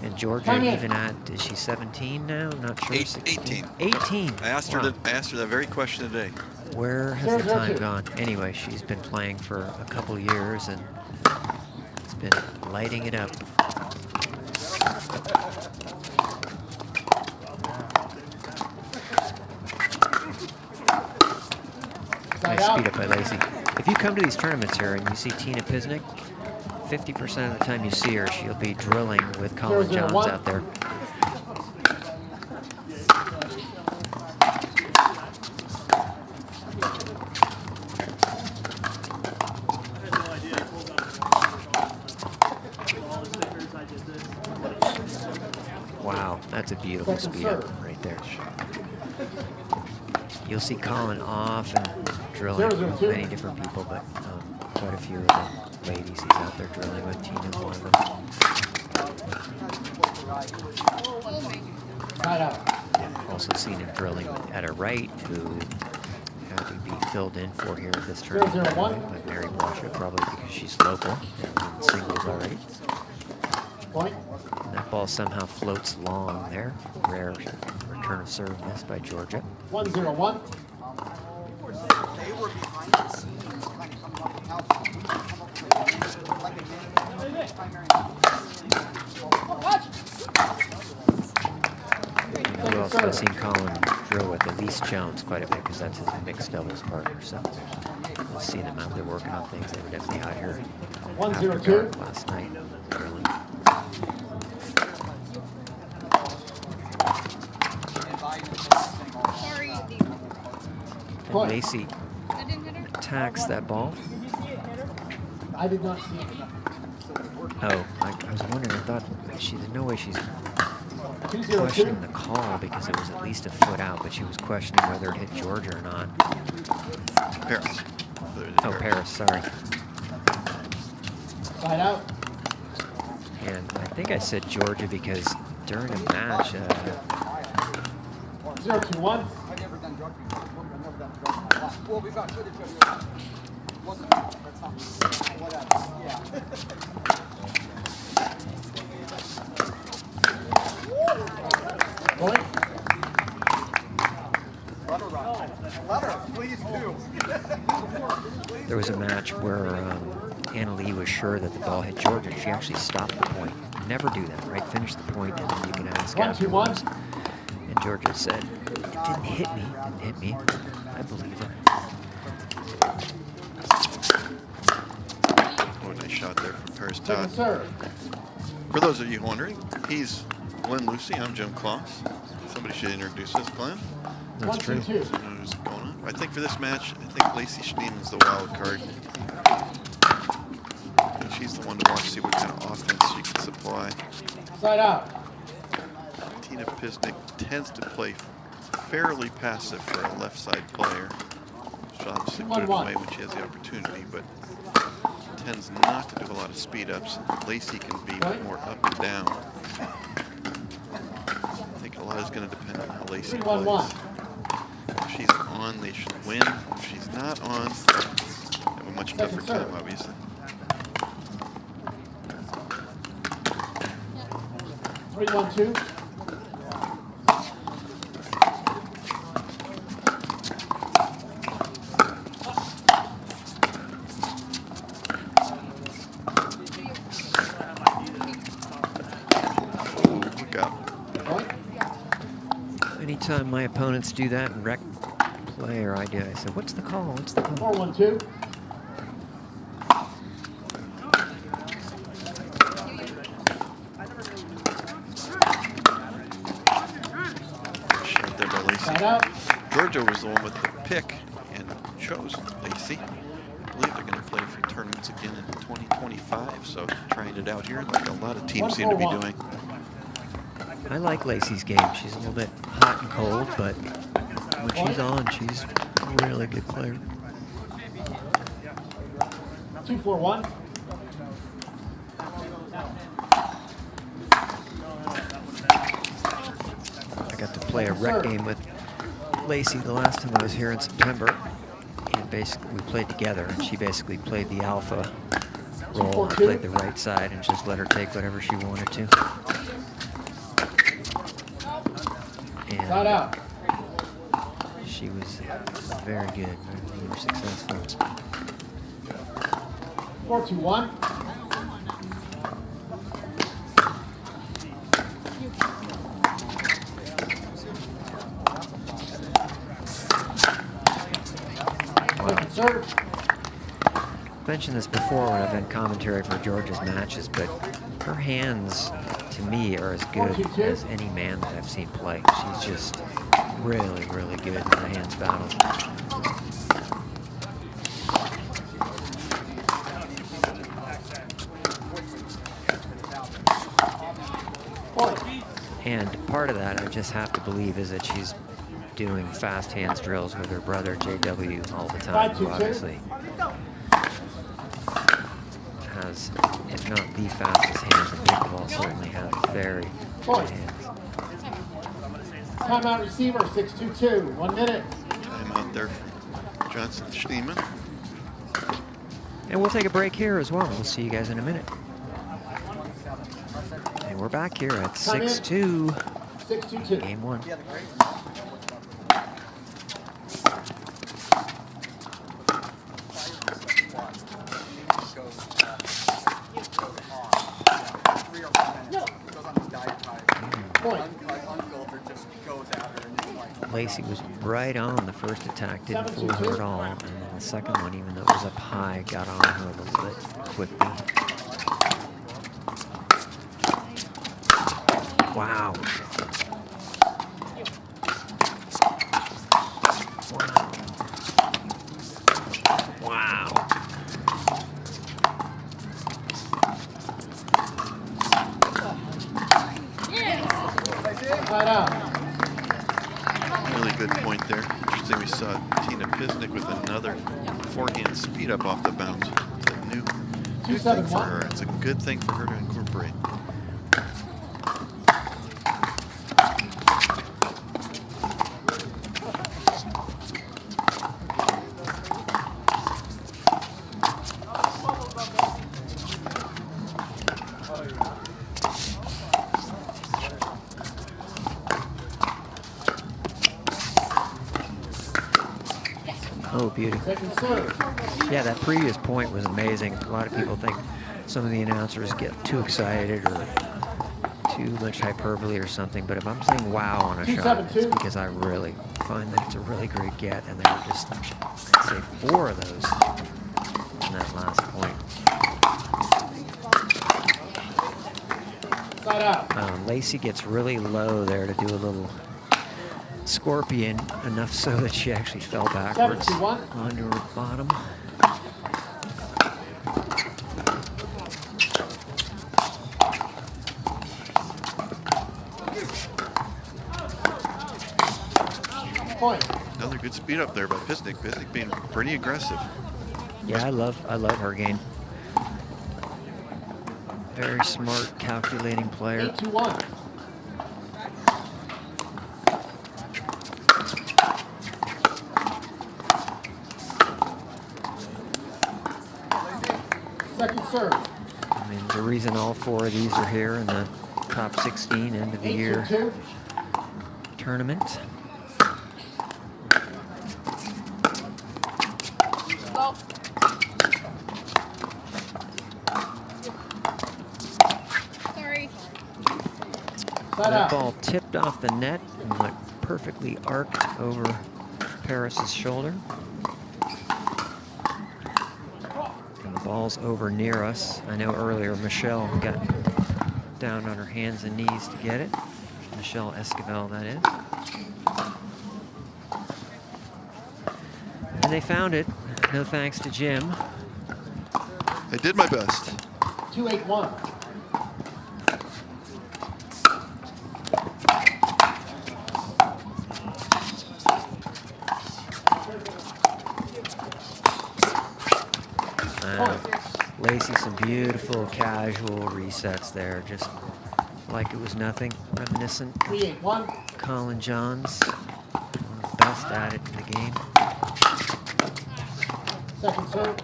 And Georgia, even at, is she 17 now? I'm not sure. 18. 18. I asked her. I asked her that very question today. Where has the time gone? Anyway, she's been playing for a couple years and it's been lighting it up. Nice speed up by Lacey. If you come to these tournaments here and you see Tina Pisnik, 50% of the time you see her, she'll be drilling with Colin Johns out there. Wow, that's a beautiful speed up right there. You'll see Colin off and drilling with many different people, but quite a few of the ladies he's out there drilling with. Tina's one of them. Also seen him drilling with Etta Wright, who had to be filled in for here at this tournament by Mary Washer, probably because she's local and in singles already. And that ball somehow floats long there. Rare return of serve missed by Georgia. 1-0-1. Who else have I seen Colin drill with? Elise Jones quite a bit because that's his mixed doubles partner. So we'll see them out there working on things. They were definitely out here after dark last night drilling. And Lacey attacks that ball. I did not see it. Oh, I was wondering, I thought there's no way she's questioning the call because it was at least a foot out, but she was questioning whether it hit Georgia or not. Paris. Oh, Paris, sorry. Side out. And I think I said Georgia because during a match, 0-2-1. Well, we've got footage of you. Wasn't that's not whatever. Yeah. Point. Letter, please do. there was a match where Anna Lee was sure that the ball hit Georgia. She actually stopped the point. Never do that, right? Finish the point and then you can ask afterwards. And Georgia said, it didn't hit me, it didn't hit me. I believe her. Oh, nice shot there from Paris Todd. For those of you wondering, he's Glenn Lucy. I'm Jim Kloss. Somebody should introduce us, Glenn. That's true. So who's going on? I think for this match, I think Lacey Schneemann's the wild card. And she's the one to watch, see what kind of offense she can supply. Side out. Tina Pisnik tends to play fairly passive for a left side player. She'll obviously put it away when she has the opportunity, but tends not to do a lot of speed ups. Lacey can be more up and down. I think a lot is going to depend on how Lacey plays. If she's on, they should win. If she's not on, they have a much tougher time, obviously. 3-1-2. Anytime my opponents do that and wreck play or I do, I say, what's the call? What's the call? 4-1-2. Shot there by Lacey. Georgia was the one with the pick and chose Lacey. I believe they're going to play for tournaments again in 2025, so trying it out here like a lot of teams seem to be doing. I like Lacey's game. She's a little bit hot and cold, but when she's on, she's a really good player. 2-4-1. I got to play a rec game with Lacey the last time I was here in September, and basically we played together, and she basically played the alpha role. I played the right side and just let her take whatever she wanted to. Side out. she was very good, very successful. 4-2-1. Second serve. I mentioned this before when I've been commentary for Georgia's matches, but her hands, to me, are as good as any man that I've seen play. She's just really, really good in the hands battle. And part of that, I just have to believe, is that she's doing fast hands drills with her brother, JW, all the time, who obviously has, if not the fastest hands in pickleball, certainly has very good hands. Timeout receiver, 6-2-2, 1 minute. Timeout there from Johnson Schneemann. And we'll take a break here as well. We'll see you guys in a minute. And we're back here at 6-2. 6-2-2. Game 1. Lacey was right on the first attack, didn't fool her at all. And then the second one, even though it was up high, got on her a little bit quickly. Wow. Wow. Side out. Really good point there. Interesting, we saw Tina Pisnik with another forehand speed up off the bounce. It's a new thing for her. It's a good thing for her to incorporate. Oh, beauty. Yeah, that previous point was amazing. A lot of people think some of the announcers get too excited or too much hyperbole or something, but if I'm saying wow on a shot, it's because I really find that it's a really great get, and there were just, I'd say, 4 of those in that last point. Lacey gets really low there to do a little scorpion, enough so that she actually fell backwards onto her bottom. Another good speed up there by Pisnik. Pisnik being pretty aggressive. Yeah, I love her game. Very smart, calculating player. 8-2-1. Second serve. I mean, the reason all 4 of these are here in the top 16 end of the year tournament. That ball tipped off the net and went perfectly arced over Paris's shoulder. And the ball's over near us. I know earlier Michelle got down on her hands and knees to get it. Michelle Esquivel, that is. And they found it. No thanks to Jim. I did my best. 2-8-1. Lacey, some beautiful casual resets there, just like it was nothing. Reminiscent of Colin Johns, one of the best at it in the game. Second serve.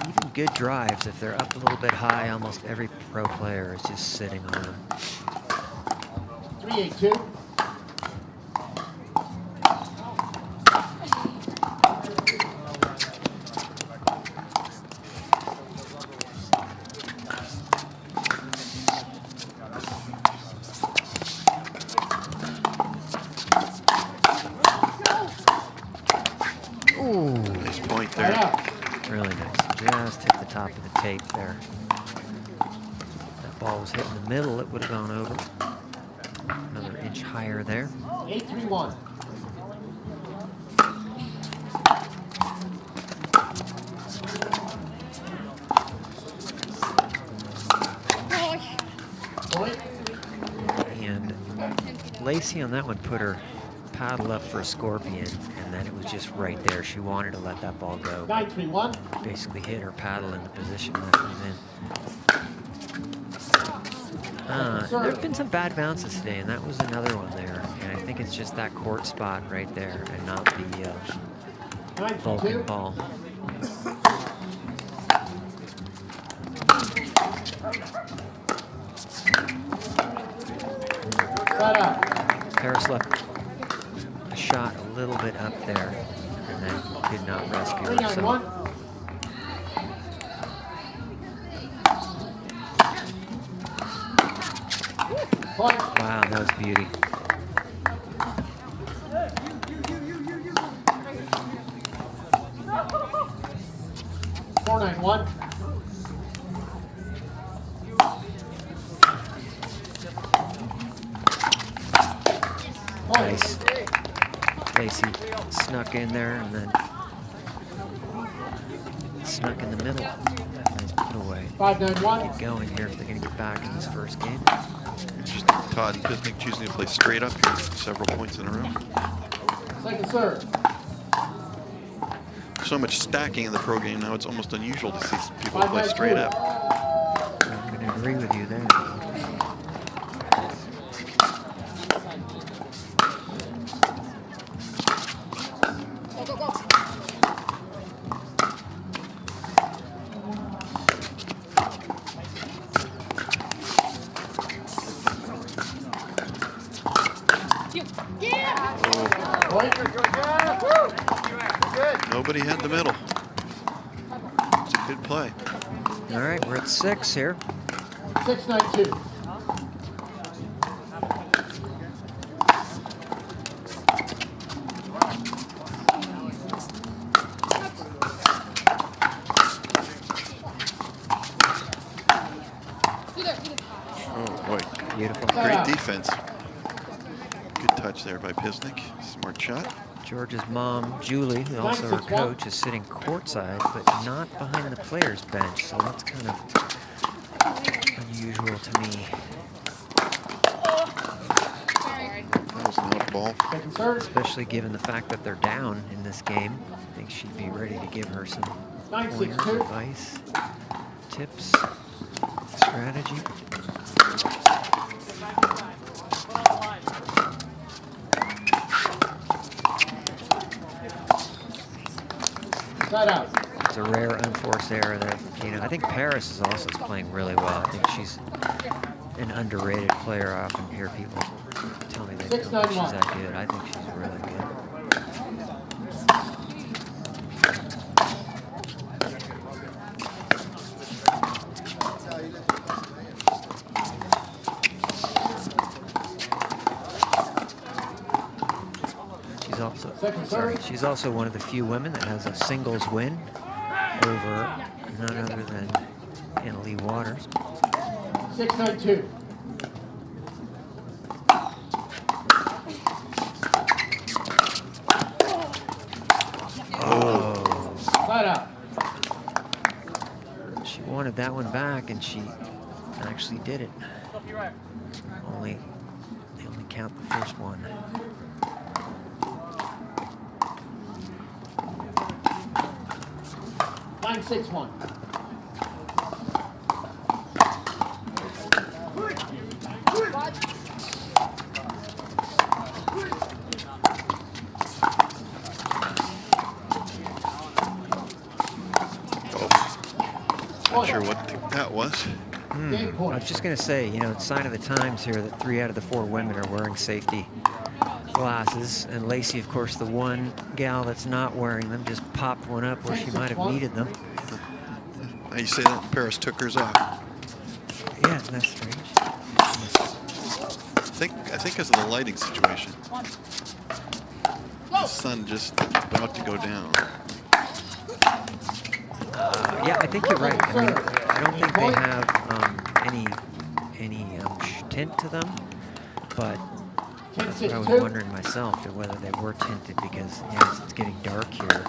Even good drives, if they're up a little bit high, almost every pro player is just sitting on them. 3-8-2. Ooh, Nice point Right there. out. really nice. Just hit the top of the tape there. That ball was hit in the middle, it would have gone over. Another inch higher there. 8-3-1. Point. And Lacey on that one put her paddle up for a scorpion, and then it was just right there. She wanted to let that ball go. 9-3-1. Basically hit her paddle in the position that it was in. There have been some bad bounces today, and that was another one there. And I think it's just that court spot right there and not the Vulcan 9-3-2. ball. Side out. Paris left a shot a little bit up there and then did not rescue her. So 3-9-1. Point. wow, that was beauty. Four, 9-1. Point. Nice. Lacey snuck in there and then snuck in the middle. Nice put away. 5-9-1. Keep going here if they're going to get back in this first game. Just Todd and Pisnik choosing to play straight up here, several points in a row. Second serve. So much stacking in the pro game now, it's almost unusual to see people play straight up. I'm going to agree with you there. Go, go, go. Yeah! Point. Nobody had the middle. It's a good play. All right, we're at 6 here. 6-9-2. Oh boy, Beautiful. great defense. Good touch there by Pisnik. Smart shot. George's mom, Julie, who also her 9-6-1. coach, is sitting courtside, but not behind the players' bench. So that's kind of unusual to me. That was an out ball. Second serve. Especially given the fact that they're down in this game. I think she'd be ready to give her some 9-6-2. pointers, advice, tips, strategy. Side out. It's a rare unforced error that, you know, I think Paris is also playing really well. I think she's an underrated player. I often hear people tell me they don't think she's that good. I think she's really good. She's also one of the few women that has a singles win over none other than Annalie Waters. 6-9-2. Oh. Side out. She wanted that one back, and she actually did it. They only count the first one. Line 6-1. Not sure what that was. Game I point. was just going to say, you know, it's sign of the times here that 3 out of the 4 women are wearing safety glasses. And Lacey, of course, the one gal that's not wearing them, just popped one up where she might have needed them. Now you say that Paris took hers off. Yeah, isn't that strange? I think because of the lighting situation. The sun just about to go down. Yeah, I think you're right. I mean, I don't think they have any tint to them, but that's what I was wondering myself, whether they were tinted, because yeah, it's getting dark here,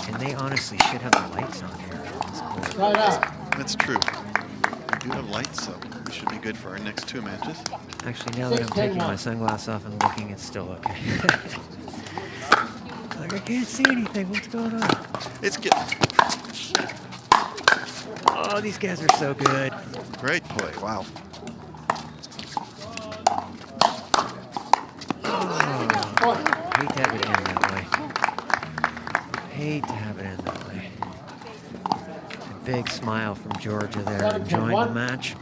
and they honestly should have the lights on here. Right out. That's true. We do have lights, so we should be good for our next 2 matches. Actually, now that I'm taking my sunglasses off and looking, it's still okay. Like, I can't see anything. What's going on? It's getting Oh, these guys are so good. great play. Wow. Hate to have it end that way. Hate to have it end that way. A big smile from Georgia there, enjoying the match.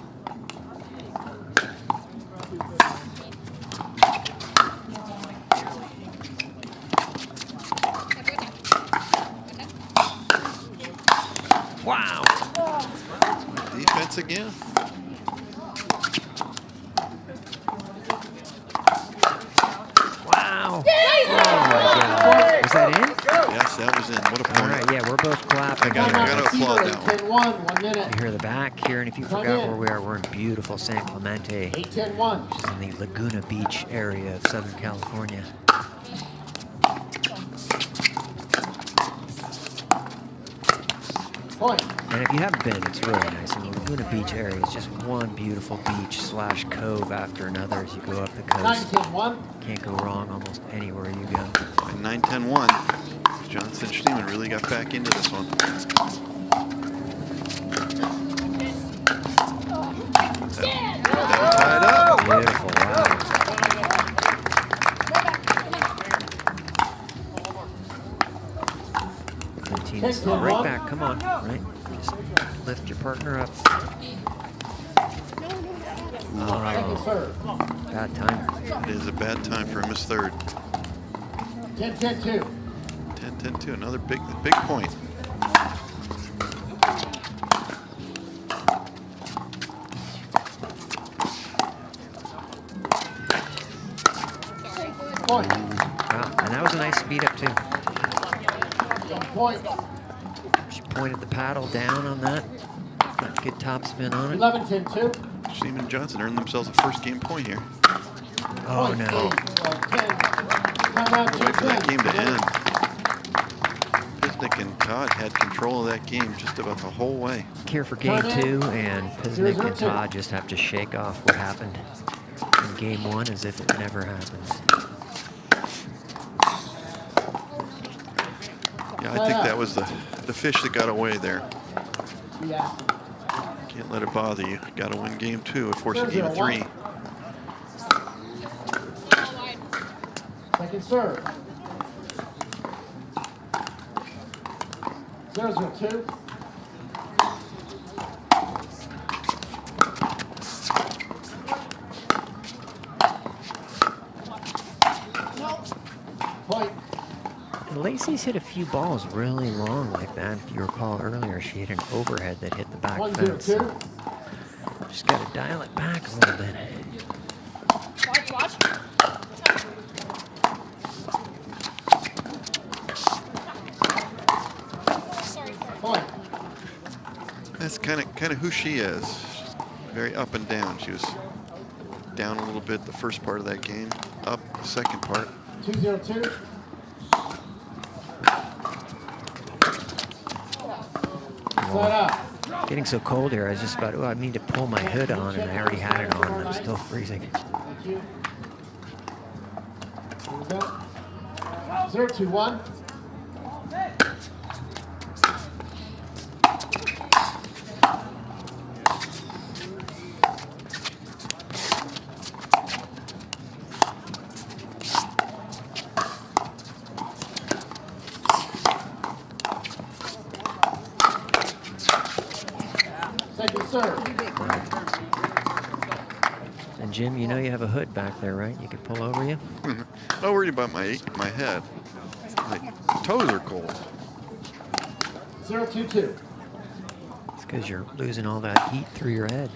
Wow. Defense again. Wow. Oh my God. Was that in? Yes, that was in. What a All point. right, yeah, we're both clapping. I gotta applaud that one. 10-1, 1 minute. You hear the back here, and if you forgot where we are, we're in beautiful San Clemente, 8-10-1. which is in the Laguna Beach area of Southern California. Point. And if you haven't been, it's really nice. And the Laguna Beach area is just one beautiful beach / cove after another as you go up the coast. 9-10-1. Can't go wrong almost anywhere you go. And 9-10-1. Johnson Schneemann really got back into this one. That was tied up. Beautiful, wow. The team's right back, come on, right? Just lift your partner up. Second serve. Bad time. It is a bad time for a missed third. 10-10-2. 10-10-2. Another big point. Point. Wow, and that was a nice speed up too. Point. She pointed the paddle down on that. Got good top spin on it. 11-10-2. Schneemann and Johnson earned themselves a first game point here. Oh no. Timeout, Wait for that 10-10. game to end. Pisnik and Todd had control of that game just about the whole way. Here for game 2, and Pisnik and Todd just have to shake off what happened in game 1 as if it never happened. Yeah, I think that was the fish that got away there. Yeah. Can't let it bother you. Got to win game 2 and force a game of 3. Second serve. 0-0-2. Point. Lacey's hit a few balls really long like that. If you recall earlier, she hit an overhead that hit the back fence. 1-0-2. Just got to dial it back a little bit. Point. That's kind of who she is. She's very up and down. She was down a little bit the first part of that game, up the second part. 2-0-2. Set up. Getting so cold here, I was just about, oh, I need to pull my hood on, and I already had it on, and I'm still freezing. Thank you. Here we go. 0-2-1. Second serve. And Jim, you know you have a hood back there, right? You could pull over you. Not worried about my head. My toes are cold. 0-2-2. It's because you're losing all that heat through your head.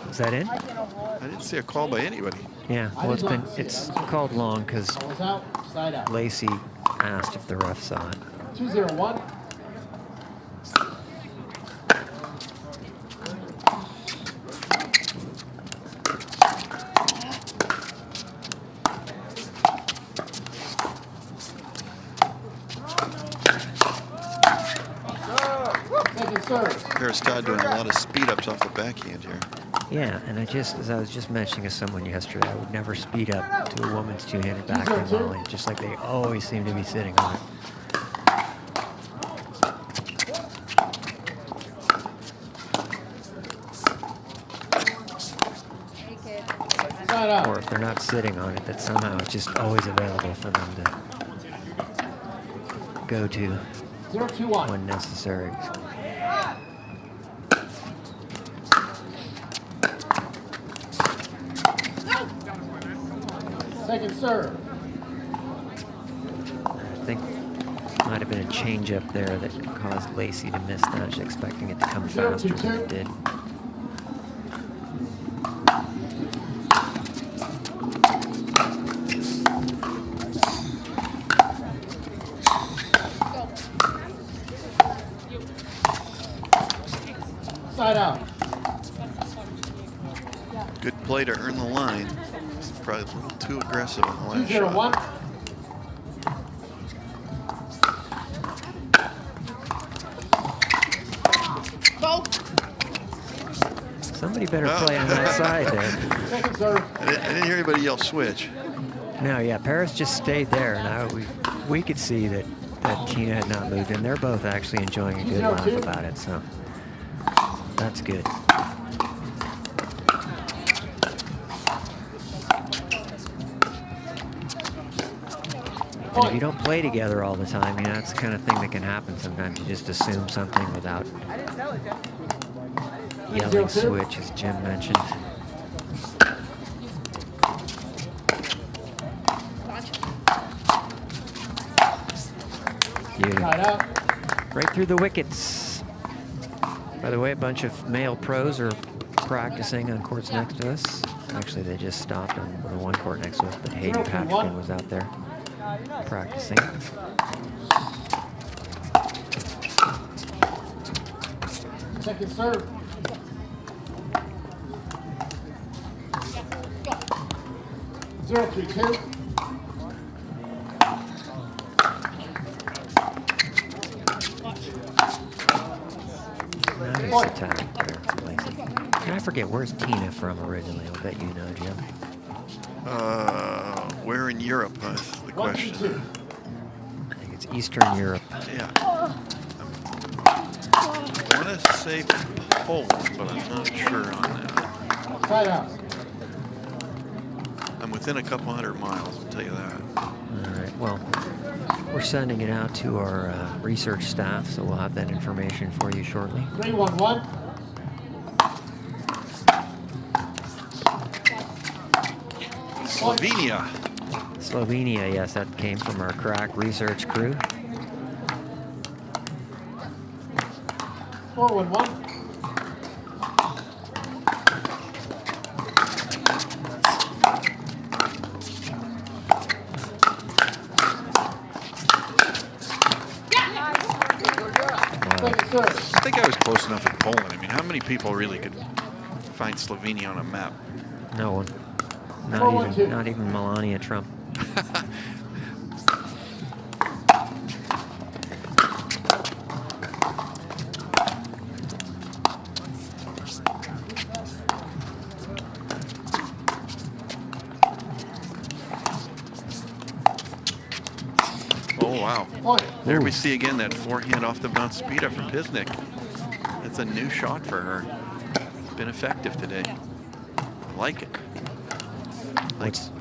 Is that in? I didn't see a call by anybody. Yeah, well, it's called long because Ball's out, side out. Lacey asked if the ref saw it. 2-0-1. Second serve. There's Todd doing a lot of speed ups off the backhand here. Yeah, and as I was just mentioning to someone yesterday, I would never speed up to a woman's two-handed backhand volley, just like they always seem to be sitting on it. Side out. Or if they're not sitting on it, that somehow it's just always available for them to go to 0-2-1. when necessary. Second serve. I think might have been a change up there that caused Lacey to miss that. She's expecting it to come faster than it did. Side out. Good play to earn the line. It's probably a little too aggressive on the last shot. 2-0-1. Somebody better play on that side there. Second serve. I didn't hear anybody yell switch. No, yeah, Paris just stayed there. Now we could see that Tina had not moved, and they're both actually enjoying a good laugh about it, so that's good. And if you don't play together all the time, you know, that's the kind of thing that can happen sometimes. You just assume something without yelling switch, as Jim mentioned. Side out. Right through the wickets. By the way, a bunch of male pros are practicing on courts next to us. Actually, they just stopped on the one court next to us, but Hayden Patrick was out there practicing. Second serve. Zero, 3-2. Nice attack there from Lacey. And I forget, where's Tina from originally? I'll bet you know, Jim. Where in Europe is the question. 1-2. I think it's Eastern Europe. Yeah. I want to say Poland, but I'm not sure on that. Side out. I'm within a couple 100 miles, I'll tell you that. All right, well, we're sending it out to our research staff, so we'll have that information for you shortly. 3-1-1. Slovenia. Slovenia, yes, that came from our crack research crew. 4-1-1. Second serve. I think I was close enough in Poland. I mean, how many people really could find Slovenia on a map? No one. 4-1-2. Not even Melania Trump. Oh, wow. Point. There we see again that forehand off the bounce speed up from Pisnik. That's a new shot for her. Been effective today. Like it.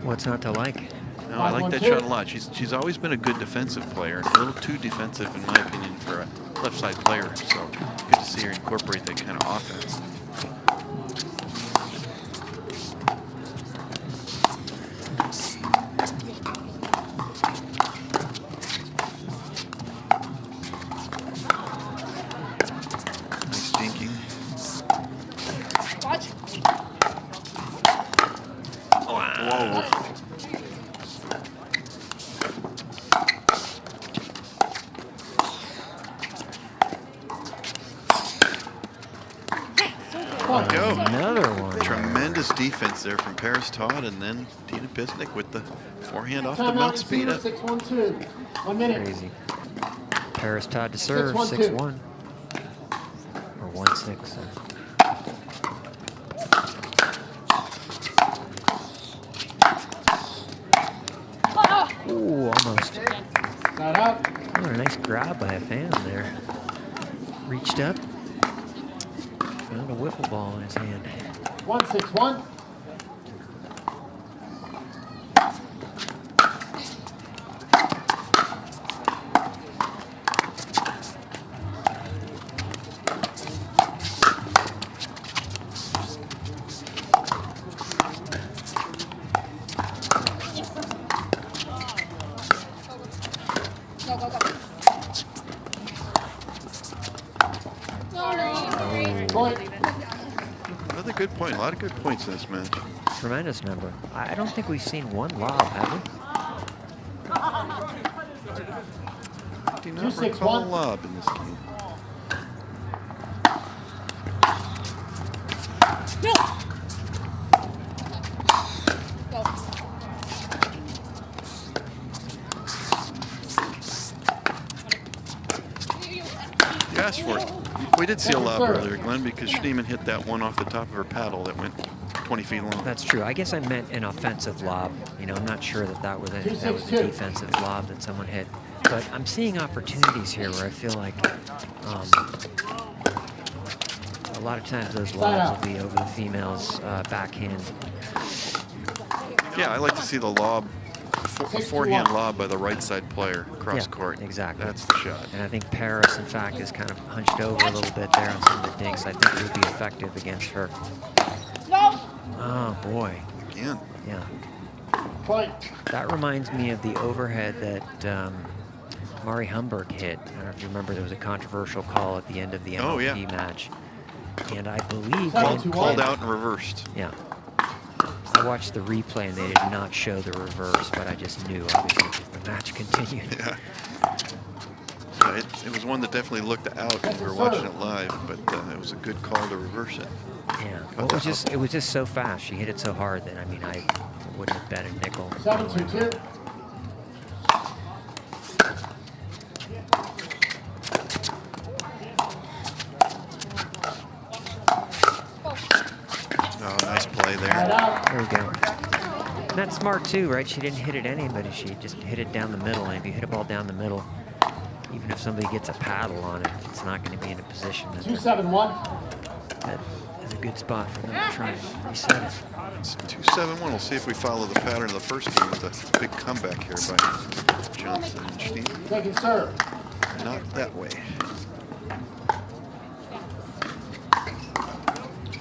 What's not to like? No, I like that shot a lot. She's always been a good defensive player. A little too defensive, in my opinion, for a left side player. So good to see her incorporate that kind of offense. Nice dinking. Watch. Whoa. Go. Another one. Tremendous defense there from Paris Todd, and then Tina Pisnik with the forehand off the mount speed up. 6-1-2. 1 minute. Crazy. Paris Todd to serve, 6-1-2. 6-1. Or 1-6. Ooh, almost. Side out. Oh, a nice grab by a fan there. Reached up. Found a wiffle ball in his hand. 1-6-1. Go, go, go. Point. Another good point. A lot of good points in this match. Tremendous number. I don't think we've seen one lob, have we? I do not recall a 2-6-1. lob in this game. Go. You asked for it. We did see a lob earlier, Glenn, because Schneemann hit that one off the top of her paddle that went 20 feet long. That's true. I guess I meant an offensive lob. You know, I'm not sure that was a defensive lob that someone hit. But I'm seeing opportunities here where I feel like a lot of times those lobs will be over the female's backhand. Yeah, I like to see the lob, a forehand lob by the right side player across court. Exactly. That's the shot. And I think Paris, in fact, is kind of hunched over a little bit there on some of the dinks. I think it would be effective against her. No. Oh, boy. Again. Yeah. Point. That reminds me of the overhead that Mari Humberg hit. I don't know if you remember, there was a controversial call at the end of the MLP match. And I believe... Called out and reversed. Yeah. I watched the replay and they did not show the reverse, but I just knew, obviously, the match continued. Yeah. It was one that definitely looked out when we were watching it live, but it was a good call to reverse it. Yeah. Well, it was just so fast. She hit it so hard that, I mean, I wouldn't have bet a nickel. 7-2-2. Oh, nice play there. There we go. And that's smart too, right? She didn't hit it anybody. She just hit it down the middle. And if you hit a ball down the middle, even if somebody gets a paddle on it, it's not going to be in a position that 2-7-1. that is a good spot for them to try and reset it. It's 2-7-1. We'll see if we follow the pattern of the first game with a big comeback here by Johnson and Schneemann. Taking serve. Not that way.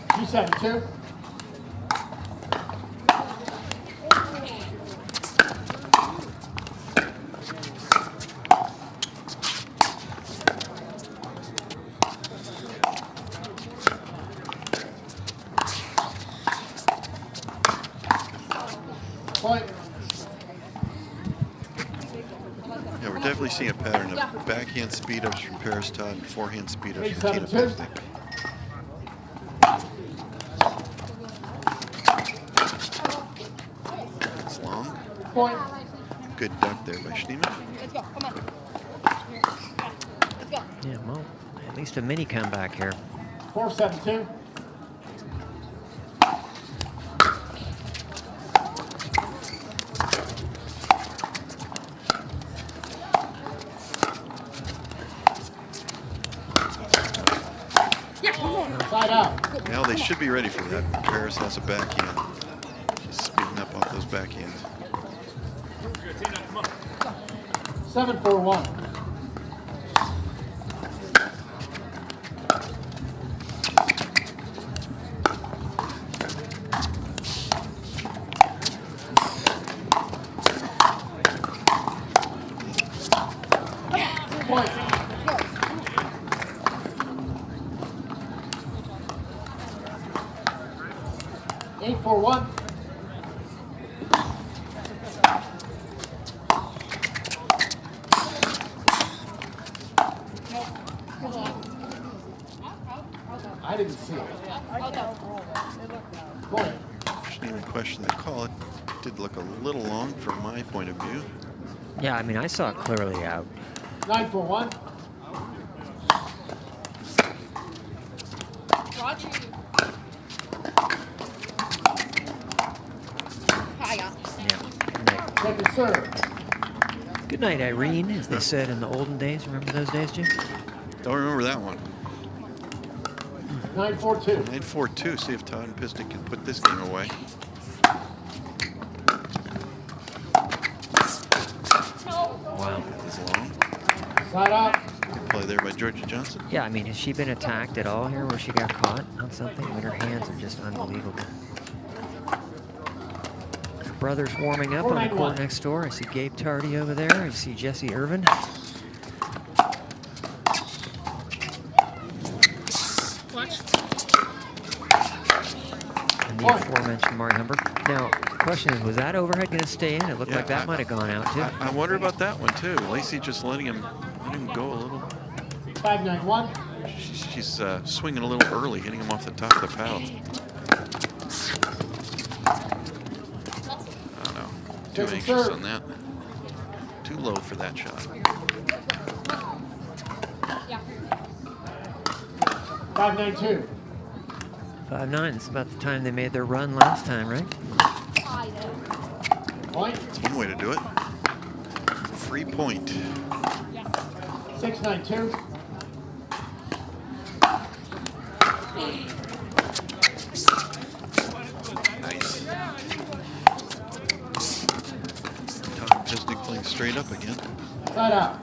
2-7-2. Point. Yeah, we're definitely seeing a pattern of backhand speed-ups from Paris Todd and forehand speed-ups from Tina 8-7-2. Pisnik. That's long. Point. Good duck there by Schneemann. Let's go. Come on. Let's go. Yeah, well, at least a mini comeback here. 4-7-2. Side out. Now they should be ready for that. Paris has a backhand. She's speeding up off those backhands. 7-4-1. Point. 8-4-1. I didn't see it. Point. Schneemann questioned the call. It did look a little long from my point of view. Yeah, I mean, I saw it clearly out. 9-4-1. Roger. Hiya. Yeah. Good night. Second serve. Good night, Irene, as they said in the olden days. Remember those days, Jim? Don't remember that one. 9-4-2. 9-4-2. See if Todd and Pisnik can put this game away. Wow. That was long. Side out. Good play there by Georgia Johnson. Yeah, I mean, has she been attacked at all here where she got caught on something? I mean, her hands are just unbelievable. Her brother's warming up on the court next door. I see Gabe Tardy over there. I see Jesse Irvin. And the aforementioned Mari Humber. Now, the question is, was that overhead going to stay in? It looked like that might have gone out, too. I wonder about that one, too. Lacey just letting him go a little. 5-9-1. She's swinging a little early, hitting him off the top of the paddle. I don't know. Too anxious on that. Too low for that shot. 5-9-2. 5-9. It's about the time they made their run last time, right? Point. That's one way to do it. Free point. 6-9-2. Nice. Todd Pisnik playing straight up again. Side out.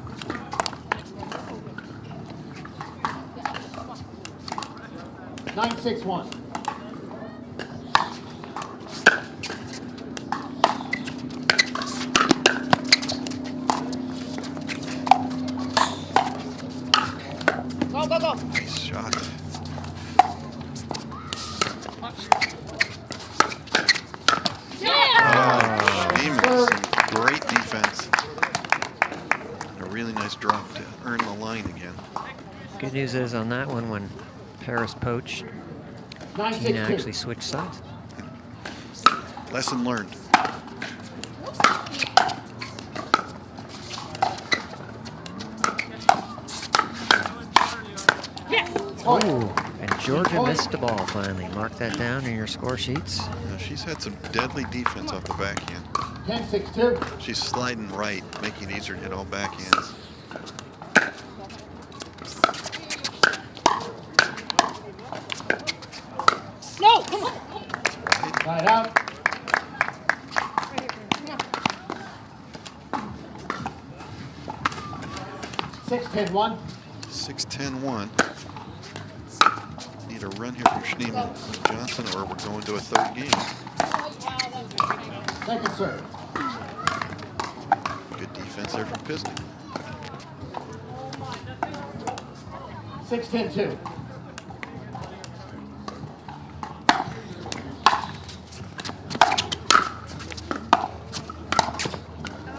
Nine, 6-1. Go, go, go. Nice shot. Schneemann, some great defense. A really nice drop to earn the line again. Good news is on that one, when Paris poached, 9, Gina 6-2. actually switched sides. Lesson learned. Point. Ooh, and Georgia missed the ball finally. Mark that down in your score sheets. She's had some deadly defense off the backhand. 10-6-2. She's sliding right, making it easier to hit all backhands. No, come on. Side out. Six, 10-1. 6-10-1. Need a run here from Schneemann and Johnson, or we're going to a third game. Second serve. Good defense there from Pisnik. 6-10-2.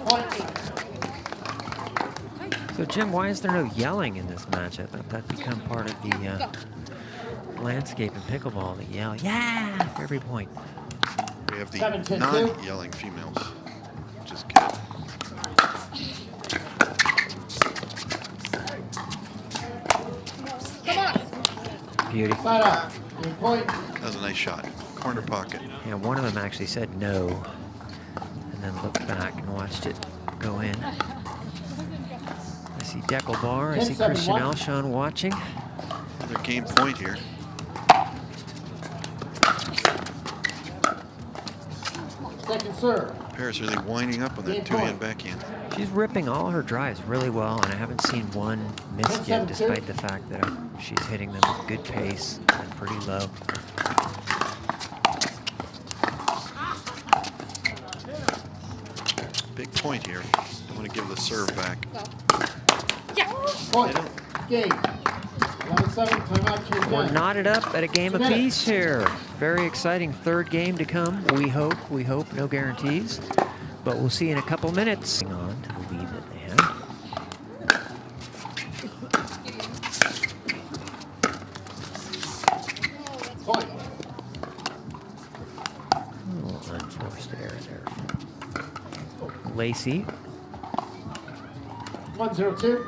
Point. So, Jim, why is there no yelling in this match? I thought that'd become part of the landscape in pickleball, to yell, yeah, for every point. We have the 7-10-2. non-yelling females, which is good. Come on. Beauty. Side out. Good point. That was a nice shot. Corner pocket. Yeah, one of them actually said no, and then looked back and watched it go in. I see Deckel Bar, I see 10-7-1. Christian Alshon watching. Another game point here. Second serve. Paris really winding up on that two-hand backhand. She's ripping all her drives really well, and I haven't seen one missed yet, despite the fact that she's hitting them with good pace and pretty low. Big point here. Don't want to give the serve back. Yeah. Point. Game. 11-7. Timeout. Change We're time. knotted up at a game apiece here. Very exciting third game to come. We hope. No guarantees. But we'll see in a couple minutes. Hang on to the lead that they have. Point. A little unforced error there. Lacey. 1-0-2.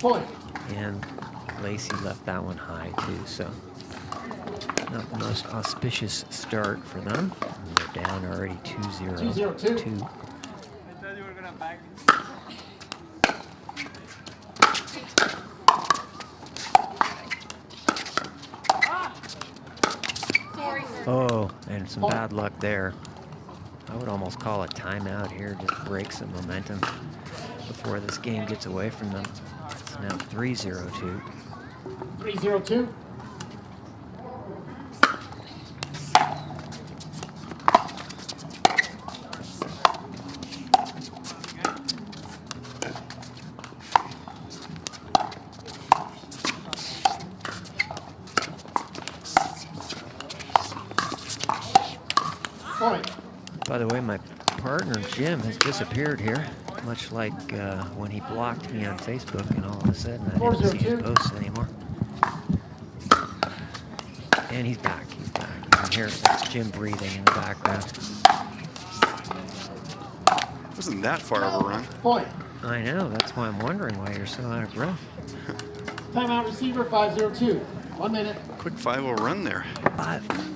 Point. And Lacey left that one high too, so not the most auspicious start for them. And they're down already 2-0. 2-0-2. Oh, and some bad luck there. I would almost call a timeout here, just break some momentum before this game gets away from them. It's now 3-0-2. 3-0-2. Point. By the way, my partner Jim has disappeared here, much like when he blocked me on Facebook, and all of a sudden I didn't see his posts anymore. And he's back. You can hear that's Jim breathing in the background. Wasn't that far of a run. Point. I know. That's why I'm wondering why you're so out of breath. Timeout receiver 5-0-2. 1 minute. Quick 5-0 run there. 5.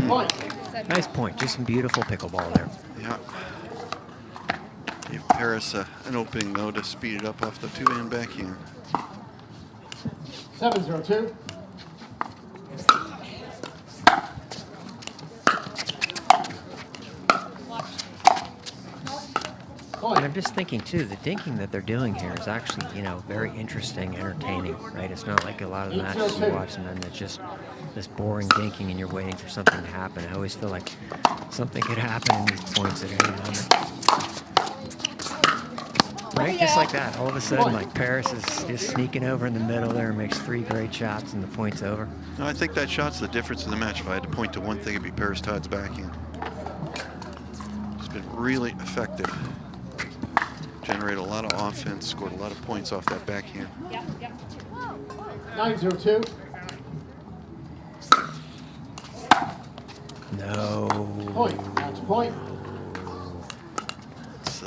Point. Nice point. Just some beautiful pickleball there. Yeah. Gave Paris an opening, though, to speed it up off the two-hand backhand. 7-0-2. And I'm just thinking too, the dinking that they're doing here is actually, you know, very interesting, entertaining, right? It's not like a lot of the matches you watch and then it's just this boring dinking and you're waiting for something to happen. I always feel like something could happen in these points at any moment. Right, just like that. All of a sudden, like Paris is just sneaking over in the middle there and makes 3 great shots and the point's over. No, I think that shot's the difference in the match. If I had to point to one thing, it'd be Paris Todd's backhand. It's been really effective. Generated a lot of offense, scored a lot of points off that backhand. 9-0-2. No. Point. Match point. It's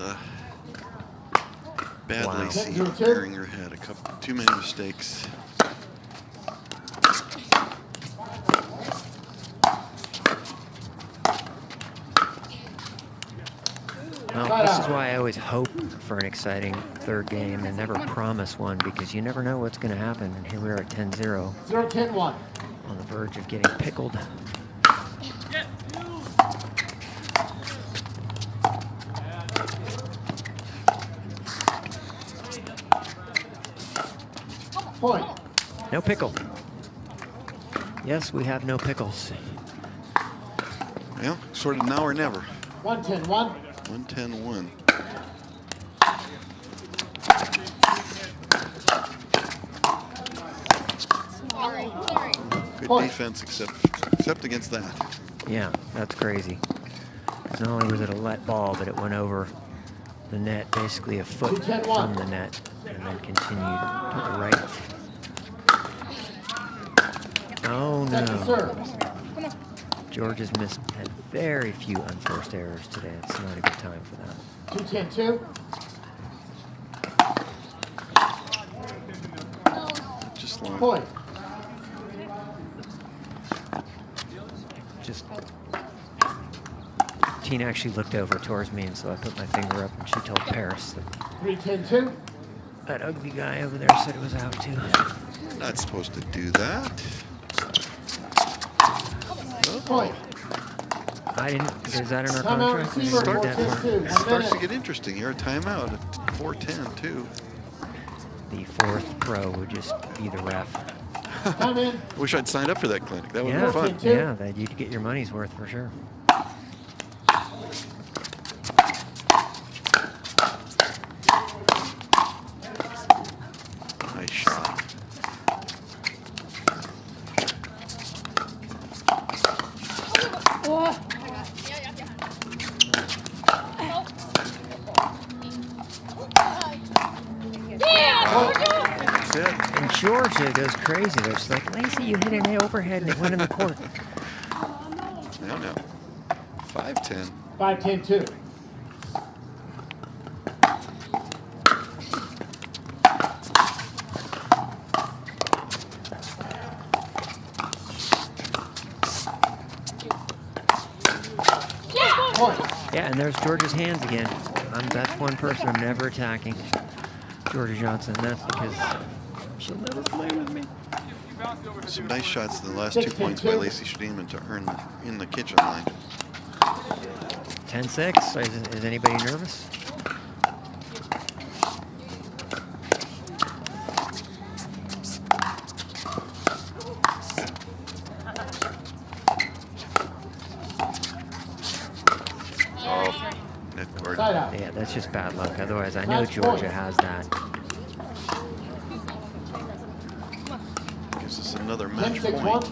bad Wow. Lacey rearing her head. Too many mistakes. Well, this is why I always hope for an exciting third game and never promise one, because you never know what's going to happen. And here we are at 10-0. 0-10-1. On the verge of getting pickled. Point. No pickle. Yes, we have no pickles. Well, sort of now or never. 1-10-1. 1-10-1. Good Point. defense, except against that. Yeah, that's crazy. Not only was it a let ball, but it went over the net, basically a foot from the net, and then continued to the right. Oh Second no. serve. George has had very few unforced errors today. It's not a good time for that. 2-10-2. Just long. Point. Just Tina actually looked over towards me, and so I put my finger up, and she told Paris that 3-10-2. that ugly guy over there said it was out too. Not supposed to do that. Point. I didn't. Is that in our Timeout contract? We receiver, didn't read that 4-10-2. part. It starts to get interesting here. Timeout at 4:10 too. The fourth pro would just be the ref. Time in. Wish I'd signed up for that clinic. That would have Yeah, been fun. Two. yeah, that you'd get your money's worth for sure. Nice shot. That's it. And Georgia goes crazy. They're just like, Lacey, you hit an overhead and it went in the court. No. 5:10. 5-10-2. Point. Yeah, and there's Georgia's hands again. That's one person I'm never attacking. Georgia Johnson. That's because she'll never play with me. Some nice shots in the last 2 points by Lacey Schneemann to earn in the kitchen line. 10-6. Is anybody nervous? Oh, net guard. Side out. Yeah, that's just bad luck. Otherwise, I know Match Georgia point. has that. Gives us another match 10-6-1. point.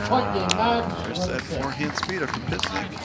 Point game, 9. There's that forehand speed up from Pisnik.